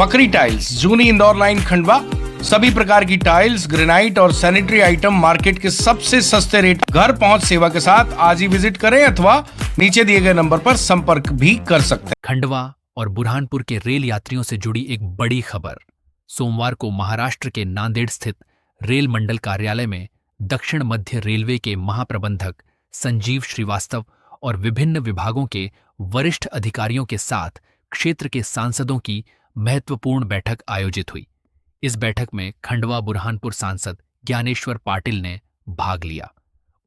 Fakhri tiles, जूनी Indore line Khandwa. सभी प्रकार की टाइल्स, ग्रेनाइट और सैनिटरी आइटम मार्केट के सबसे सस्ते रेट, घर पहुंच सेवा के साथ आज ही विजिट करें अथवा नीचे दिए गए नंबर पर संपर्क भी कर सकते हैं। खंडवा और बुरहानपुर के रेल यात्रियों से जुड़ी एक बड़ी खबर। सोमवार को महाराष्ट्र के नांदेड़ स्थित रेल मंडल कार्यालय में दक्षिण मध्य रेलवे के महाप्रबंधक संजीव श्रीवास्तव और विभिन्न विभागों के वरिष्ठ अधिकारियों के साथ क्षेत्र के सांसदों की महत्वपूर्ण बैठक आयोजित हुई। इस बैठक में खंडवा बुरहानपुर सांसद ज्ञानेश्वर पाटिल ने भाग लिया।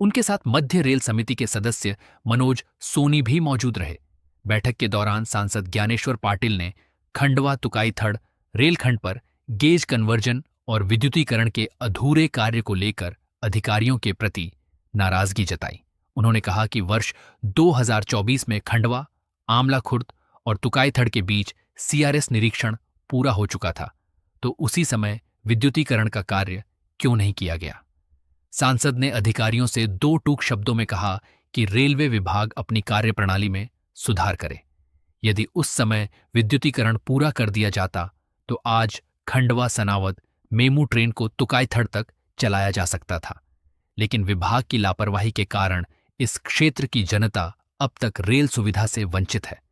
उनके साथ मध्य रेल समिति के सदस्य मनोज सोनी भी मौजूद रहे। बैठक के दौरान सांसद ज्ञानेश्वर पाटिल ने खंडवा तुकाईथड़ रेलखंड पर गेज कन्वर्जन और विद्युतीकरण के अधूरे कार्य को लेकर अधिकारियों के प्रति नाराजगी जताई। उन्होंने कहा कि वर्ष 2024 में खंडवा, आमला खुर्द और तुकाईथड़ के बीच सीआरएस निरीक्षण पूरा हो चुका था, तो उसी समय विद्युतीकरण का कार्य क्यों नहीं किया गया। सांसद ने अधिकारियों से दो टूक शब्दों में कहा कि रेलवे विभाग अपनी कार्यप्रणाली में सुधार करे। यदि उस समय विद्युतीकरण पूरा कर दिया जाता तो आज खंडवा सनावद मेमू ट्रेन को तुकाईथड़ तक चलाया जा सकता था, लेकिन विभाग की लापरवाही के कारण इस क्षेत्र की जनता अब तक रेल सुविधा से वंचित है।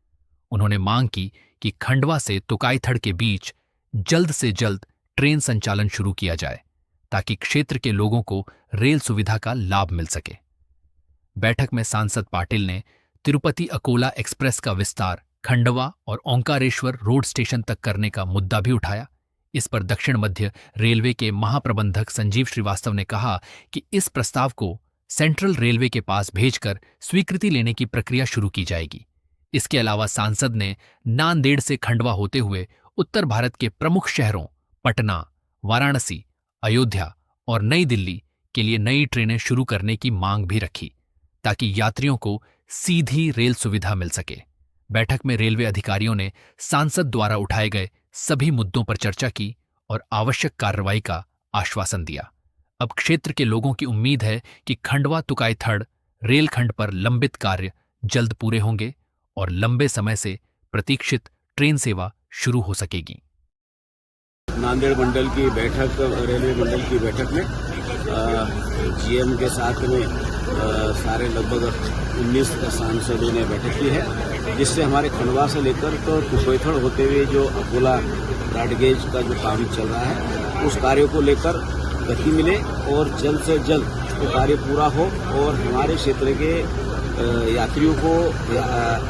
उन्होंने मांग की कि खंडवा से तुकाईथड़ के बीच जल्द से जल्द ट्रेन संचालन शुरू किया जाए ताकि क्षेत्र के लोगों को रेल सुविधा का लाभ मिल सके। बैठक में सांसद पाटिल ने तिरुपति अकोला एक्सप्रेस का विस्तार खंडवा और ओंकारेश्वर रोड स्टेशन तक करने का मुद्दा भी उठाया। इस पर दक्षिण मध्य रेलवे के महाप्रबंधक संजीव श्रीवास्तव ने कहा कि इस प्रस्ताव को सेंट्रल रेलवे के पास भेजकर स्वीकृति लेने की प्रक्रिया शुरू की जाएगी। इसके अलावा सांसद ने नांदेड़ से खंडवा होते हुए उत्तर भारत के प्रमुख शहरों पटना, वाराणसी, अयोध्या और नई दिल्ली के लिए नई ट्रेनें शुरू करने की मांग भी रखी ताकि यात्रियों को सीधी रेल सुविधा मिल सके। बैठक में रेलवे अधिकारियों ने सांसद द्वारा उठाए गए सभी मुद्दों पर चर्चा की और आवश्यक कार्रवाई का आश्वासन दिया। अब क्षेत्र के लोगों की उम्मीद है कि खंडवा तुकाईथड़ रेलखंड पर लंबित कार्य जल्द पूरे होंगे और लंबे समय से प्रतीक्षित ट्रेन सेवा शुरू हो सकेगी। नांदेड़ मंडल की बैठक, रेलवे मंडल की बैठक में जीएम के साथ में सारे लगभग 19 सांसदों ने बैठक की है, जिससे हमारे खंडवा से लेकर तो तुकाईथड़ होते हुए जो अकोला ब्रॉडगेज का जो काम चल रहा है उस कार्य को लेकर गति मिले और जल्द से जल्द वो कार्य पूरा हो और हमारे क्षेत्र के यात्रियों को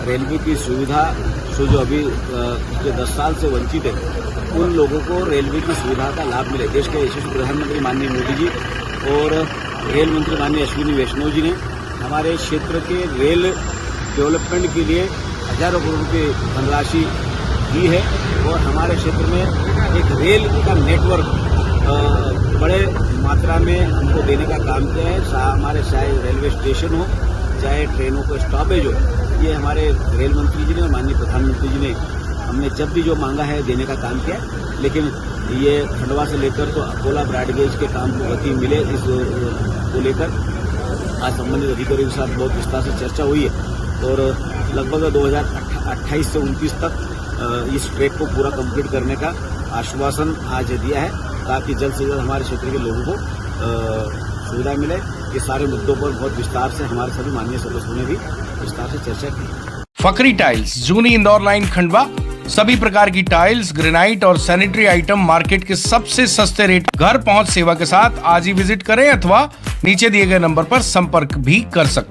रेलवे की सुविधा जो अभी पिछले 10 साल से वंचित है उन लोगों को रेलवे की सुविधा का लाभ मिले। देश के यशस्वी प्रधानमंत्री माननीय मोदी जी और रेल मंत्री माननीय अश्विनी वैष्णव जी ने हमारे क्षेत्र के रेल डेवलपमेंट के लिए हजारों करोड़ रुपये धनराशि दी है और हमारे क्षेत्र में एक रेल का नेटवर्क बड़े मात्रा में हमको देने का काम किया है। हमारे चाहे रेलवे स्टेशन हो चाहे ट्रेनों का स्टॉपेज हो, ये हमारे रेल मंत्री जी ने और माननीय प्रधानमंत्री जी ने हमने जब भी जो मांगा है देने का काम किया। लेकिन ये खंडवा से लेकर तो अकोला ब्रॉडगेज के काम को गति मिले, इस को लेकर आज संबंधित अधिकारियों के साथ बहुत विस्तार से चर्चा हुई है और लगभग 2028 से 29 तक इस ट्रैक को पूरा कंप्लीट करने का आश्वासन आज दिया है ताकि जल्द से जल्द हमारे क्षेत्र के लोगों को सुविधा मिले। ये सारे मुद्दों पर बहुत विस्तार से हमारे सभी माननीय सदस्यों ने भी विस्तार से चर्चा की। फकरी टाइल्स, जूनी इंदौर लाइन खंडवा। सभी प्रकार की टाइल्स, ग्रेनाइट और सैनिटरी आइटम मार्केट के सबसे सस्ते रेट, घर पहुंच सेवा के साथ आज ही विजिट करें अथवा नीचे दिए गए नंबर पर संपर्क भी कर सकते हैं।